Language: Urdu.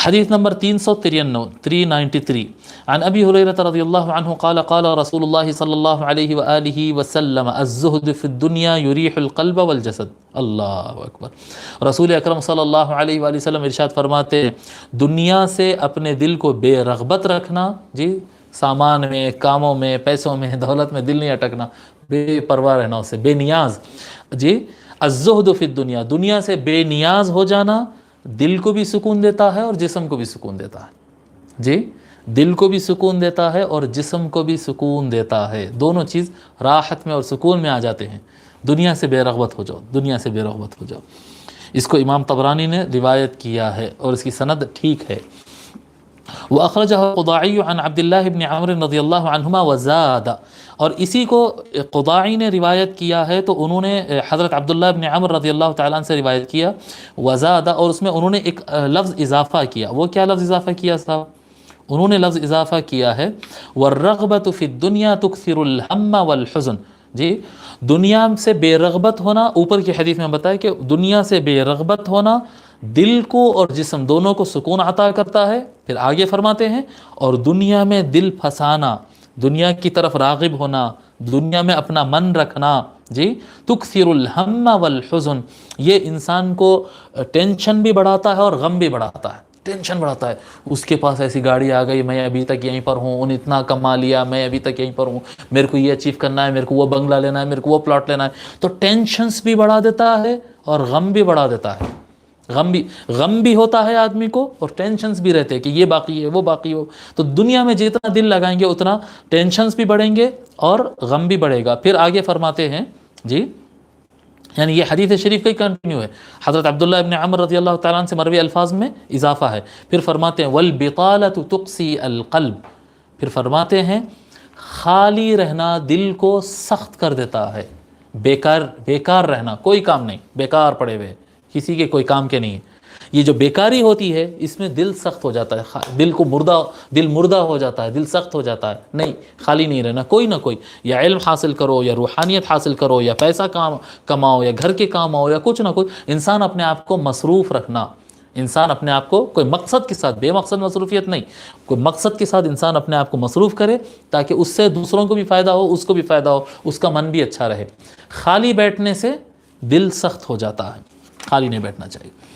حدیث نمبر 393 عن ابی ہریرہ رضی اللہ عنہ قال قال رسول اللہ صلی اللہ علیہ وآلہ وسلم الزہد فی الدنیا یریح القلب والجسد. اللہ اکبر. رسول اکرم صلی اللہ علیہ وآلہ وسلم ارشاد فرماتے ہیں دنیا سے اپنے دل کو بے رغبت رکھنا، جی سامان میں، کاموں میں، پیسوں میں، دولت میں دل نہیں اٹکنا، بے پرواہ رہنا اسے، بے نیاز. جی الزہد فی الدنیا، دنیا سے بے نیاز ہو جانا دل کو بھی سکون دیتا ہے اور جسم کو بھی سکون دیتا ہے. جی دل کو بھی سکون دیتا ہے اور جسم کو بھی سکون دیتا ہے، دونوں چیز راحت میں اور سکون میں آ جاتے ہیں. دنیا سے بے رغبت ہو جاؤ، دنیا سے بے رغبت ہو جاؤ. اس کو امام طبرانی نے روایت کیا ہے اور اس کی سند ٹھیک ہے. وأخرجه القضاعي عن عبد الله بن عمرو رضی اللہ عنہما وزاد، اور اسی کو قضاعی نے روایت کیا ہے تو انہوں نے حضرت عبداللہ بن عمر رضی اللہ تعالیٰ عنہ سے روایت کیا وزاد، اور اس میں انہوں نے ایک لفظ اضافہ کیا. وہ کیا لفظ اضافہ کیا صاحب؟ انہوں نے لفظ اضافہ کیا ہے والرغبۃ فی الدنیا تکثر الہم والحزن. جی دنیا سے بے رغبت ہونا، اوپر کی حدیث میں بتایا کہ دنیا سے بے رغبت ہونا دل کو اور جسم دونوں کو سکون عطا کرتا ہے. پھر آگے فرماتے ہیں اور دنیا میں دل پھنسانا، دنیا کی طرف راغب ہونا، دنیا میں اپنا من رکھنا، جی تکثر الہم والحزن، یہ انسان کو ٹینشن بھی بڑھاتا ہے اور غم بھی بڑھاتا ہے. ٹینشن بڑھاتا ہے، اس کے پاس ایسی گاڑی آ گئی، میں ابھی تک یہیں پر ہوں، انہیں اتنا کما لیا، میں ابھی تک یہیں پر ہوں، میرے کو یہ اچیو کرنا ہے، میرے کو وہ بنگلہ لینا ہے، میرے کو وہ پلاٹ لینا ہے. تو ٹینشنز بھی بڑھا دیتا ہے اور غم بھی بڑھا دیتا ہے. غم بھی ہوتا ہے آدمی کو اور ٹینشنز بھی رہتے ہیں کہ یہ باقی ہے وہ باقی ہو. تو دنیا میں جتنا دل لگائیں گے اتنا ٹینشنز بھی بڑھیں گے اور غم بھی بڑھے گا. پھر آگے فرماتے ہیں، جی یعنی یہ حدیث شریف کا ہی کنٹینیو ہے، حضرت عبداللہ ابن عمر رضی اللہ تعالیٰ عنہ سے مروی الفاظ میں اضافہ ہے. پھر فرماتے ہیں والبطالۃ تقسی القلب، پھر فرماتے ہیں خالی رہنا دل کو سخت کر دیتا ہے. بیکار رہنا، کوئی کام نہیں، بیکار پڑے ہوئے، کسی کے کوئی کام کے نہیں ہے. یہ جو بیکاری ہوتی ہے اس میں دل سخت ہو جاتا ہے، دل مردہ ہو جاتا ہے، دل سخت ہو جاتا ہے. نہیں، خالی نہیں رہنا، کوئی نہ کوئی یا علم حاصل کرو یا روحانیت حاصل کرو یا پیسہ کماؤ یا گھر کے کام آؤ یا کچھ نہ کچھ. انسان اپنے آپ کو مصروف رکھنا، انسان اپنے آپ کو کوئی مقصد کے ساتھ، بے مقصد مصروفیت نہیں، کوئی مقصد کے ساتھ انسان اپنے آپ کو مصروف کرے تاکہ اس سے دوسروں کو بھی فائدہ ہو، اس کو بھی فائدہ ہو، اس کا من بھی اچھا رہے. خالی بیٹھنے سے دل سخت ہو جاتا ہے، خالی نہیں بیٹھنا چاہیے.